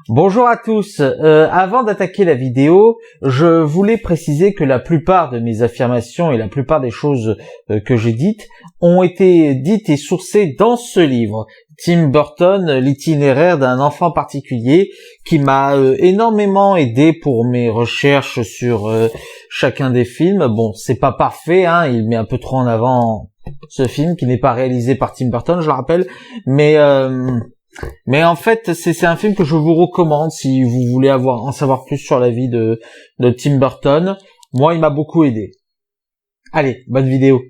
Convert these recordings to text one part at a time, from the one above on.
Bonjour à tous. Avant d'attaquer la vidéo, je voulais préciser que la plupart de mes affirmations et la plupart des choses que j'ai dites ont été dites et sourcées dans ce livre, Tim Burton, l'itinéraire d'un enfant particulier, qui m'a énormément aidé pour mes recherches sur chacun des films. Bon, c'est pas parfait, hein, il met un peu trop en avant ce film qui n'est pas réalisé par Tim Burton, je le rappelle, mais en fait, c'est un film que je vous recommande si vous voulez en savoir plus sur la vie de Tim Burton. Moi, il m'a beaucoup aidé. Allez, bonne vidéo.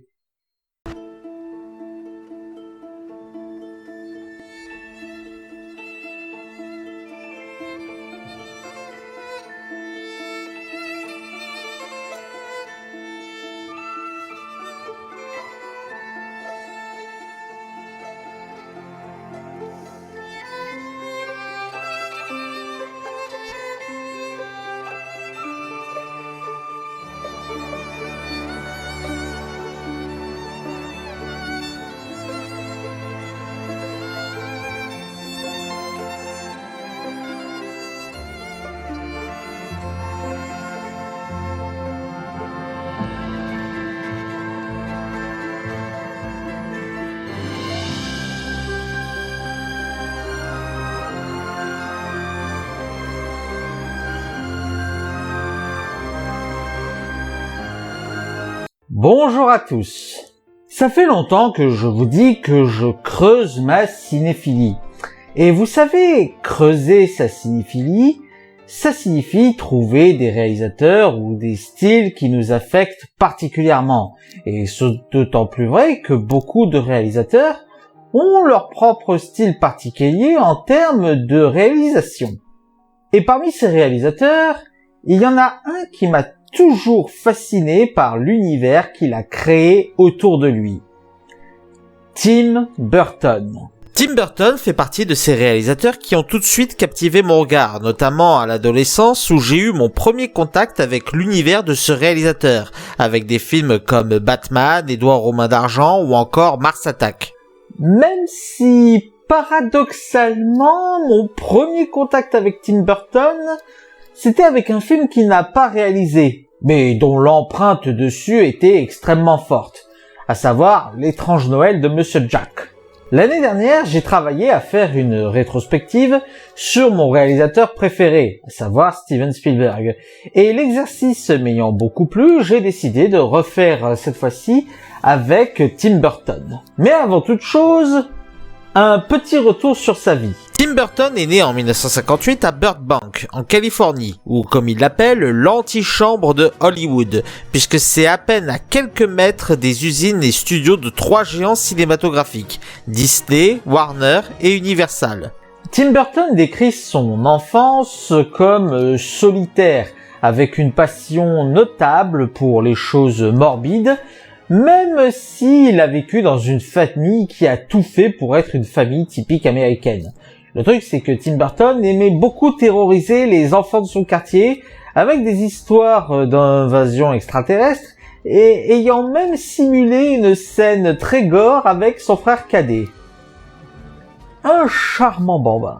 Bonjour à tous. Ça fait longtemps que je vous dis que je creuse ma cinéphilie. Et vous savez, creuser sa cinéphilie, ça signifie trouver des réalisateurs ou des styles qui nous affectent particulièrement. Et c'est d'autant plus vrai que beaucoup de réalisateurs ont leur propre style particulier en termes de réalisation. Et parmi ces réalisateurs, il y en a un qui m'a toujours fasciné par l'univers qu'il a créé autour de lui. Tim Burton. Tim Burton fait partie de ces réalisateurs qui ont tout de suite captivé mon regard, notamment à l'adolescence où j'ai eu mon premier contact avec l'univers de ce réalisateur, avec des films comme Batman, Édouard aux mains d'argent ou encore Mars Attack. Même si, paradoxalement, mon premier contact avec Tim Burton, c'était avec un film qu'il n'a pas réalisé, mais dont l'empreinte dessus était extrêmement forte, à savoir L'étrange Noël de Monsieur Jack. L'année dernière, j'ai travaillé à faire une rétrospective sur mon réalisateur préféré, à savoir Steven Spielberg. Et l'exercice m'ayant beaucoup plu, j'ai décidé de refaire cette fois-ci avec Tim Burton. Mais avant toute chose, un petit retour sur sa vie. Tim Burton est né en 1958 à Burbank, en Californie, ou comme il l'appelle, l'antichambre de Hollywood, puisque c'est à peine à quelques mètres des usines et studios de 3 géants cinématographiques, Disney, Warner et Universal. Tim Burton décrit son enfance comme solitaire, avec une passion notable pour les choses morbides, même s'il a vécu dans une famille qui a tout fait pour être une famille typique américaine. Le truc, c'est que Tim Burton aimait beaucoup terroriser les enfants de son quartier avec des histoires d'invasion extraterrestre et ayant même simulé une scène très gore avec son frère cadet. Un charmant bambin.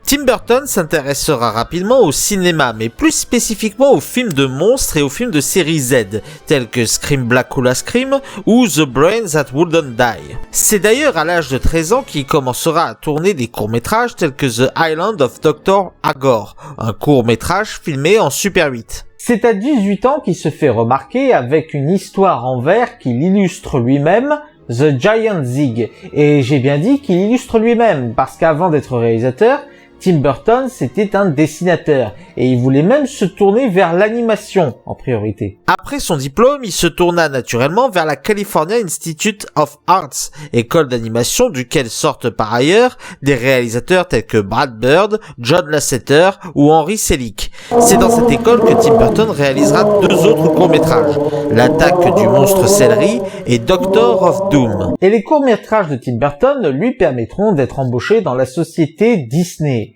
Tim Burton s'intéressera rapidement au cinéma, mais plus spécifiquement aux films de monstres et aux films de série Z, tels que Scream Blacula Scream ou The Brain That Wouldn't Die. C'est d'ailleurs à l'âge de 13 ans qu'il commencera à tourner des courts-métrages tels que The Island of Dr. Agor, un court-métrage filmé en Super 8. C'est à 18 ans qu'il se fait remarquer avec une histoire en vers qu'il illustre lui-même, The Giant Zig. Et j'ai bien dit qu'il illustre lui-même, parce qu'avant d'être réalisateur, Tim Burton, c'était un dessinateur, et il voulait même se tourner vers l'animation en priorité. Après son diplôme, il se tourna naturellement vers la California Institute of Arts, école d'animation duquel sortent par ailleurs des réalisateurs tels que Brad Bird, John Lasseter ou Henry Selick. C'est dans cette école que Tim Burton réalisera 2 autres courts-métrages, L'attaque du monstre céleri et Doctor of Doom. Et les courts-métrages de Tim Burton lui permettront d'être embauché dans la société Disney.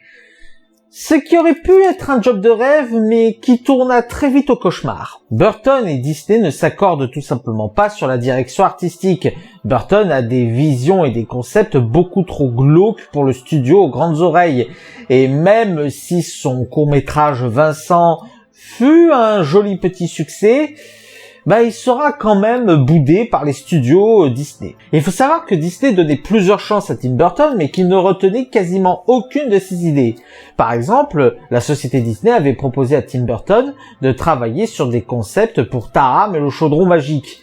Ce qui aurait pu être un job de rêve, mais qui tourna très vite au cauchemar. Burton et Disney ne s'accordent tout simplement pas sur la direction artistique. Burton a des visions et des concepts beaucoup trop glauques pour le studio aux grandes oreilles. Et même si son court-métrage Vincent fut un joli petit succès, il sera quand même boudé par les studios Disney. Il faut savoir que Disney donnait plusieurs chances à Tim Burton, mais qu'il ne retenait quasiment aucune de ses idées. Par exemple, la société Disney avait proposé à Tim Burton de travailler sur des concepts pour Taram et le chaudron magique.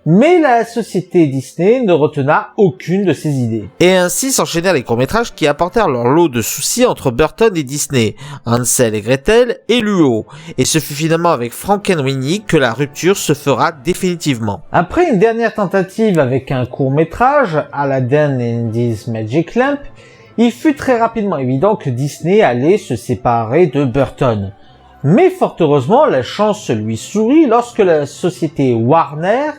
Mais la société Disney ne retena aucune de ses idées. Et ainsi s'enchaînèrent les courts-métrages qui apportèrent leur lot de soucis entre Burton et Disney, Hansel et Gretel et Luo. Et ce fut finalement avec Frankenweenie que la rupture se fera définitivement. Après une dernière tentative avec un court-métrage, Aladdin and his Magic Lamp, il fut très rapidement évident que Disney allait se séparer de Burton. Mais fort heureusement, la chance lui sourit lorsque la société Warner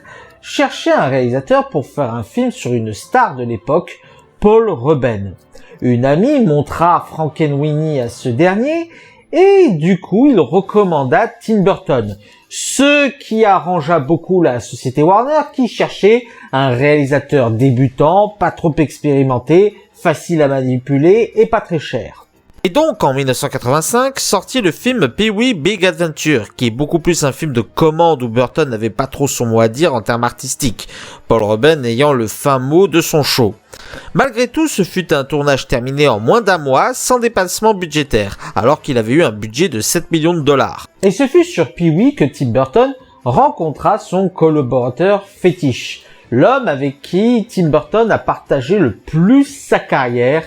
cherchait un réalisateur pour faire un film sur une star de l'époque, Paul Rubens. Une amie montra Frankenweenie à ce dernier et du coup il recommanda Tim Burton, ce qui arrangea beaucoup la société Warner qui cherchait un réalisateur débutant, pas trop expérimenté, facile à manipuler et pas très cher. Et donc, en 1985, sortit le film Pee-wee Big Adventure, qui est beaucoup plus un film de commande où Burton n'avait pas trop son mot à dire en termes artistiques, Paul Rubens ayant le fin mot de son show. Malgré tout, ce fut un tournage terminé en moins d'un mois, sans dépassement budgétaire, alors qu'il avait eu un budget de 7 millions de dollars. Et ce fut sur Pee-wee que Tim Burton rencontra son collaborateur fétiche, l'homme avec qui Tim Burton a partagé le plus sa carrière,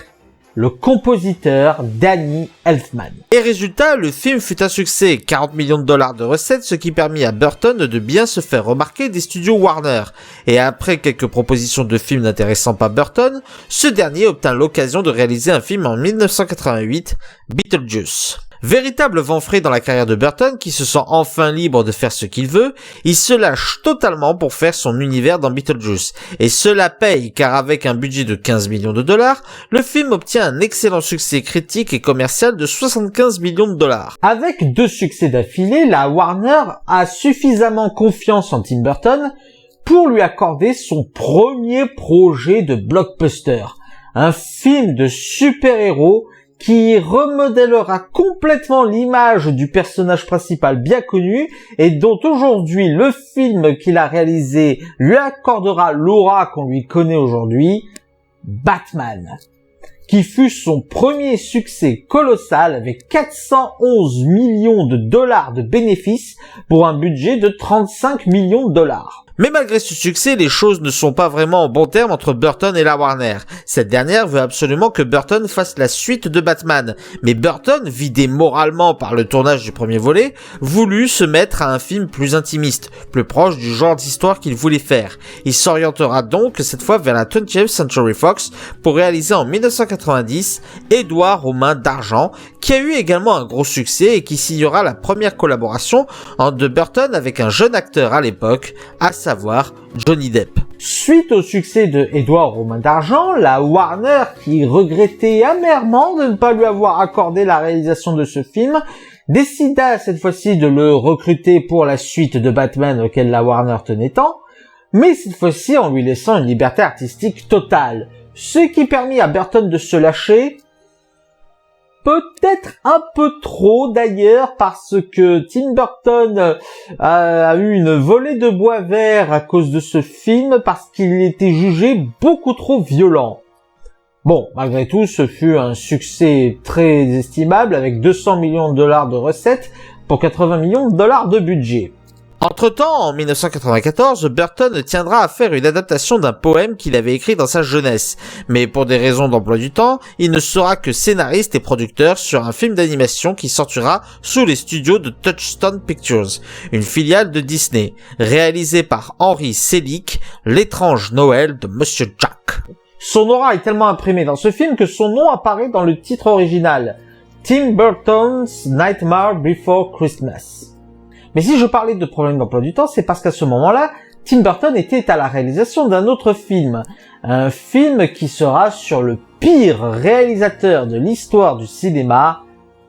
le compositeur Danny Elfman. Et résultat, le film fut un succès, 40 millions de dollars de recettes, ce qui permit à Burton de bien se faire remarquer des studios Warner. Et après quelques propositions de films n'intéressant pas Burton, ce dernier obtint l'occasion de réaliser un film en 1988, Beetlejuice. Véritable vent frais dans la carrière de Burton, qui se sent enfin libre de faire ce qu'il veut, il se lâche totalement pour faire son univers dans Beetlejuice. Et cela paye, car avec un budget de 15 millions de dollars, le film obtient un excellent succès critique et commercial de 75 millions de dollars. Avec 2 succès d'affilée, la Warner a suffisamment confiance en Tim Burton pour lui accorder son premier projet de blockbuster. Un film de super-héros qui remodèlera complètement l'image du personnage principal bien connu et dont aujourd'hui le film qu'il a réalisé lui accordera l'aura qu'on lui connaît aujourd'hui, Batman, qui fut son premier succès colossal avec 411 millions de dollars de bénéfices pour un budget de 35 millions de dollars. Mais malgré ce succès, les choses ne sont pas vraiment en bons termes entre Burton et la Warner. Cette dernière veut absolument que Burton fasse la suite de Batman. Mais Burton, vidé moralement par le tournage du premier volet, voulut se mettre à un film plus intimiste, plus proche du genre d'histoire qu'il voulait faire. Il s'orientera donc cette fois vers la 20th Century Fox pour réaliser en 1990 Édouard aux mains d'argent, qui a eu également un gros succès et qui signera la première collaboration de Burton avec un jeune acteur à l'époque, à savoir Johnny Depp. Suite au succès de Édouard aux mains d'argent, la Warner, qui regrettait amèrement de ne pas lui avoir accordé la réalisation de ce film, décida cette fois-ci de le recruter pour la suite de Batman auquel la Warner tenait tant, mais cette fois-ci en lui laissant une liberté artistique totale, ce qui permit à Burton de se lâcher, peut-être un peu trop d'ailleurs, parce que Tim Burton a eu une volée de bois vert à cause de ce film parce qu'il était jugé beaucoup trop violent. Bon, malgré tout, ce fut un succès très estimable avec 200 millions de dollars de recettes pour 80 millions de dollars de budget. Entre-temps, en 1994, Burton tiendra à faire une adaptation d'un poème qu'il avait écrit dans sa jeunesse. Mais pour des raisons d'emploi du temps, il ne sera que scénariste et producteur sur un film d'animation qui sortira sous les studios de Touchstone Pictures, une filiale de Disney, réalisé par Henry Selick, L'étrange Noël de Monsieur Jack. Son aura est tellement imprimée dans ce film que son nom apparaît dans le titre original, Tim Burton's Nightmare Before Christmas. Mais si je parlais de problème d'emploi du temps, c'est parce qu'à ce moment-là, Tim Burton était à la réalisation d'un autre film. Un film qui sera sur le pire réalisateur de l'histoire du cinéma,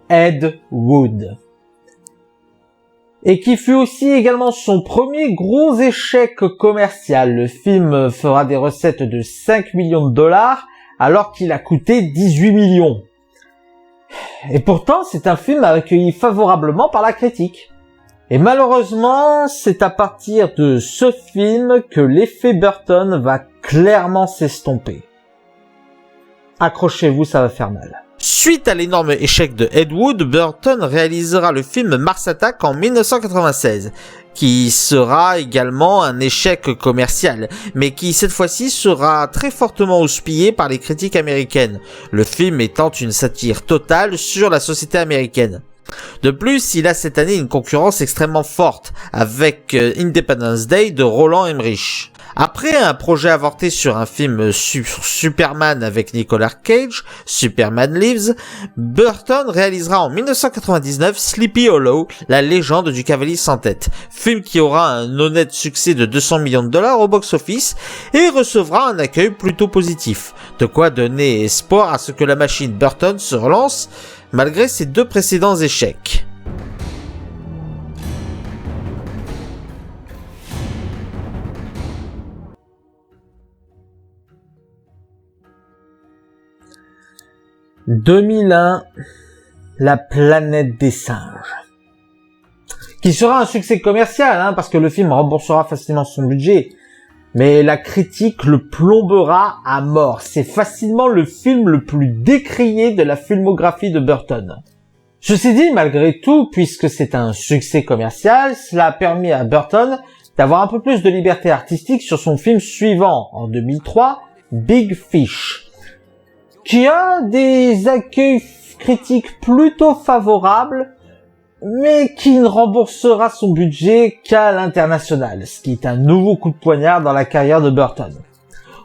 Ed Wood. Et qui fut aussi également son premier gros échec commercial. Le film fera des recettes de 5 millions de dollars alors qu'il a coûté 18 millions. Et pourtant, c'est un film accueilli favorablement par la critique. Et malheureusement, c'est à partir de ce film que l'effet Burton va clairement s'estomper. Accrochez-vous, ça va faire mal. Suite à l'énorme échec de Ed Wood, Burton réalisera le film Mars Attack en 1996, qui sera également un échec commercial, mais qui cette fois-ci sera très fortement houspillé par les critiques américaines, le film étant une satire totale sur la société américaine. De plus, il a cette année une concurrence extrêmement forte, avec Independence Day de Roland Emmerich. Après un projet avorté sur un film sur Superman avec Nicolas Cage, Superman Lives, Burton réalisera en 1999 Sleepy Hollow, la légende du cavalier sans tête, film qui aura un honnête succès de 200 millions de dollars au box-office et recevra un accueil plutôt positif, de quoi donner espoir à ce que la machine Burton se relance malgré ses deux précédents échecs. « 2001, la planète des singes », qui sera un succès commercial, parce que le film remboursera facilement son budget, mais la critique le plombera à mort. C'est facilement le film le plus décrié de la filmographie de Burton. Ceci dit, malgré tout, puisque c'est un succès commercial, cela a permis à Burton d'avoir un peu plus de liberté artistique sur son film suivant, en 2003, Big Fish, qui a des accueils critiques plutôt favorables, mais qui ne remboursera son budget qu'à l'international, ce qui est un nouveau coup de poignard dans la carrière de Burton.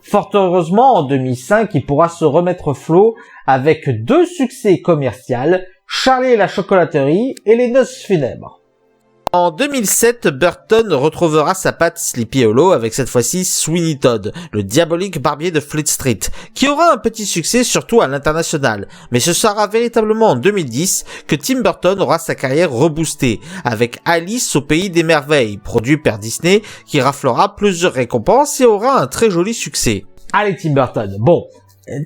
Fort heureusement, en 2005, il pourra se remettre flot avec deux succès commerciaux, Charlie et la chocolaterie et Les noces funèbres. En 2007, Burton retrouvera sa patte Sleepy Hollow avec cette fois-ci Sweeney Todd, le diabolique barbier de Fleet Street, qui aura un petit succès surtout à l'international. Mais ce sera véritablement en 2010 que Tim Burton aura sa carrière reboostée, avec Alice au pays des merveilles, produit par Disney, qui raflera plusieurs récompenses et aura un très joli succès. Allez Tim Burton, bon,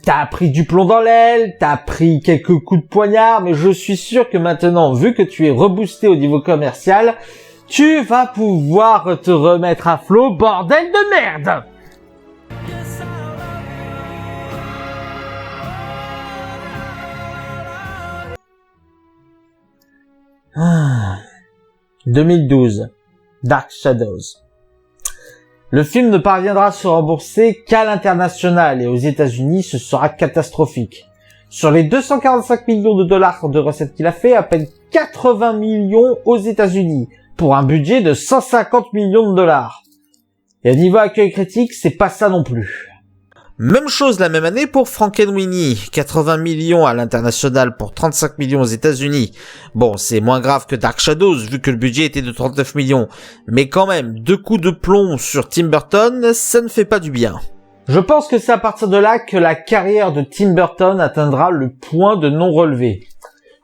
t'as pris du plomb dans l'aile, t'as pris quelques coups de poignard, mais je suis sûr que maintenant, vu que tu es reboosté au niveau commercial, tu vas pouvoir te remettre à flot, bordel de merde! Ah. 2012, Dark Shadows. Le film ne parviendra à se rembourser qu'à l'international et aux États-Unis, ce sera catastrophique. Sur les 245 millions de dollars de recettes qu'il a fait, à peine 80 millions aux États-Unis, pour un budget de 150 millions de dollars. Et au niveau accueil critique, c'est pas ça non plus. Même chose la même année pour Frankenweenie, 80 millions à l'international pour 35 millions aux États-Unis. Bon, c'est moins grave que Dark Shadows vu que le budget était de 39 millions, mais quand même, deux coups de plomb sur Tim Burton, ça ne fait pas du bien. Je pense que c'est à partir de là que la carrière de Tim Burton atteindra le point de non relevé.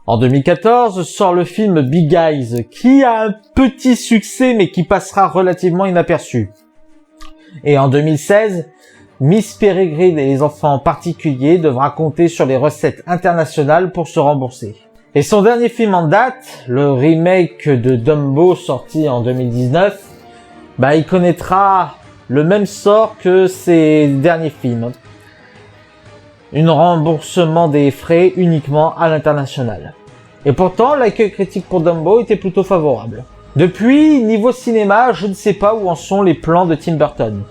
En 2014 sort le film Big Eyes, qui a un petit succès mais qui passera relativement inaperçu. Et en 2016, Miss Peregrine et les enfants en particulier devra compter sur les recettes internationales pour se rembourser. Et son dernier film en date, le remake de Dumbo sorti en 2019, il connaîtra le même sort que ses derniers films. Un remboursement des frais uniquement à l'international. Et pourtant, l'accueil critique pour Dumbo était plutôt favorable. Depuis, niveau cinéma, je ne sais pas où en sont les plans de Tim Burton.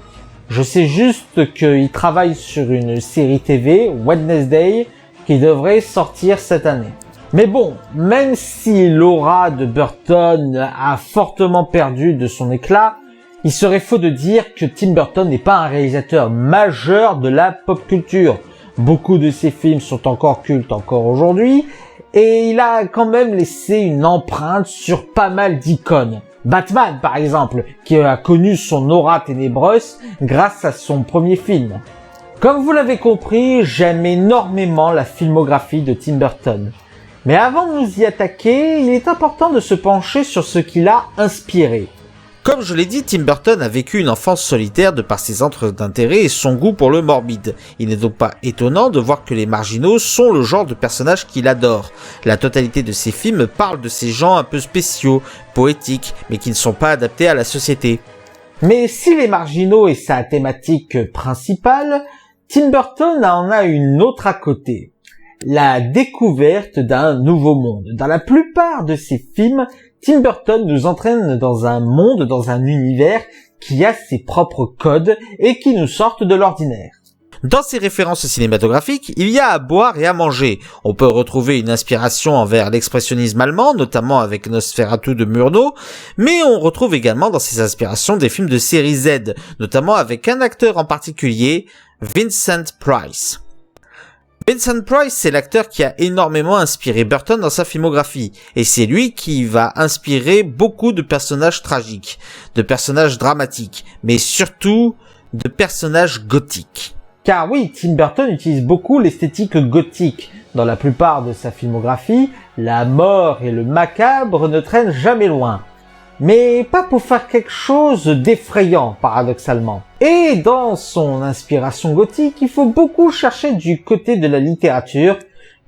Je sais juste qu'il travaille sur une série TV, Wednesday, qui devrait sortir cette année. Mais bon, même si l'aura de Burton a fortement perdu de son éclat, il serait faux de dire que Tim Burton n'est pas un réalisateur majeur de la pop culture. Beaucoup de ses films sont encore cultes encore aujourd'hui, et il a quand même laissé une empreinte sur pas mal d'icônes. Batman, par exemple, qui a connu son aura ténébreuse grâce à son premier film. Comme vous l'avez compris, j'aime énormément la filmographie de Tim Burton. Mais avant de nous y attaquer, il est important de se pencher sur ce qui l'a inspiré. Comme je l'ai dit, Tim Burton a vécu une enfance solitaire de par ses centres d'intérêt et son goût pour le morbide. Il n'est donc pas étonnant de voir que les marginaux sont le genre de personnages qu'il adore. La totalité de ses films parle de ces gens un peu spéciaux, poétiques, mais qui ne sont pas adaptés à la société. Mais si les marginaux est sa thématique principale, Tim Burton en a une autre à côté. La découverte d'un nouveau monde. Dans la plupart de ses films, Tim Burton nous entraîne dans un monde, dans un univers qui a ses propres codes et qui nous sortent de l'ordinaire. Dans ses références cinématographiques, il y a à boire et à manger. On peut retrouver une inspiration envers l'expressionnisme allemand, notamment avec Nosferatu de Murnau, mais on retrouve également dans ses inspirations des films de série Z, notamment avec un acteur en particulier, Vincent Price. Vincent Price, c'est l'acteur qui a énormément inspiré Burton dans sa filmographie, et c'est lui qui va inspirer beaucoup de personnages tragiques, de personnages dramatiques, mais surtout de personnages gothiques. Car oui, Tim Burton utilise beaucoup l'esthétique gothique. Dans la plupart de sa filmographie, la mort et le macabre ne traînent jamais loin. Mais pas pour faire quelque chose d'effrayant, paradoxalement. Et dans son inspiration gothique, il faut beaucoup chercher du côté de la littérature,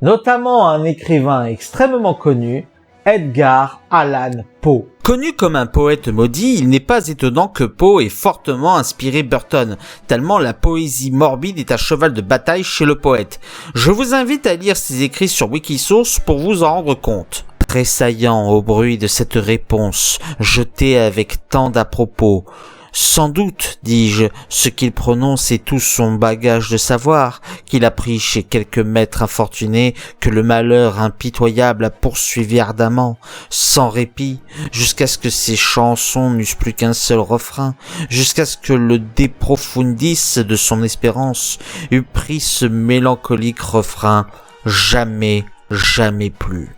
notamment un écrivain extrêmement connu, Edgar Allan Poe. Connu comme un poète maudit, il n'est pas étonnant que Poe ait fortement inspiré Burton, tellement la poésie morbide est un cheval de bataille chez le poète. Je vous invite à lire ses écrits sur Wikisource pour vous en rendre compte. Tressaillant au bruit de cette réponse, jetée avec tant d'à-propos. Sans doute, dis-je, ce qu'il prononce est tout son bagage de savoir, qu'il a pris chez quelques maîtres infortunés, que le malheur impitoyable a poursuivi ardemment, sans répit, jusqu'à ce que ses chansons n'eussent plus qu'un seul refrain, jusqu'à ce que le de profundis de son espérance eût pris ce mélancolique refrain, jamais, jamais plus.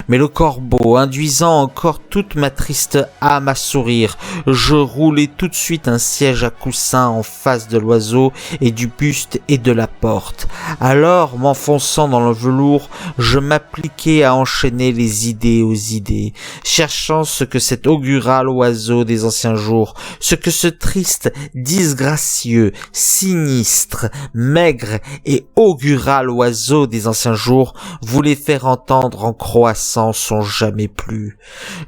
Mais le corbeau, induisant encore toute ma triste âme à sourire, je roulai tout de suite un siège à coussin en face de l'oiseau et du buste et de la porte. Alors, m'enfonçant dans le velours, je m'appliquai à enchaîner les idées aux idées, cherchant ce que cet augural oiseau des anciens jours, ce que ce triste, disgracieux, sinistre, maigre et augural oiseau des anciens jours voulait faire entendre en croissant son jamais plus.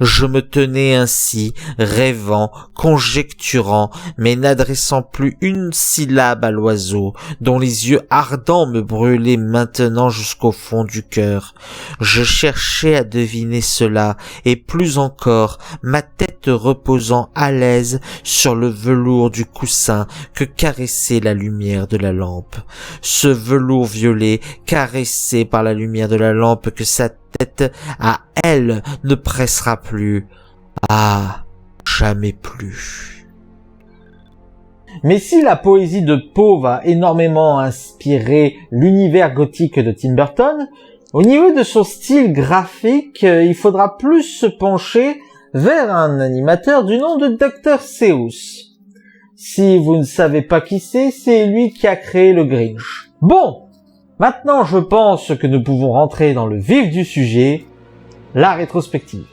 Je me tenais ainsi, rêvant, conjecturant, mais n'adressant plus une syllabe à l'oiseau, dont les yeux ardents me brûlaient maintenant jusqu'au fond du cœur. Je cherchais à deviner cela, et plus encore, ma tête reposant à l'aise sur le velours du coussin que caressait la lumière de la lampe. Ce velours violet, caressé par la lumière de la lampe que sa tête à elle ne pressera plus. Ah, jamais plus. Mais si la poésie de Poe va énormément inspirer l'univers gothique de Tim Burton, au niveau de son style graphique, il faudra plus se pencher vers un animateur du nom de Dr. Seuss. Si vous ne savez pas qui c'est lui qui a créé le Grinch. Bon, maintenant je pense que nous pouvons rentrer dans le vif du sujet, la rétrospective.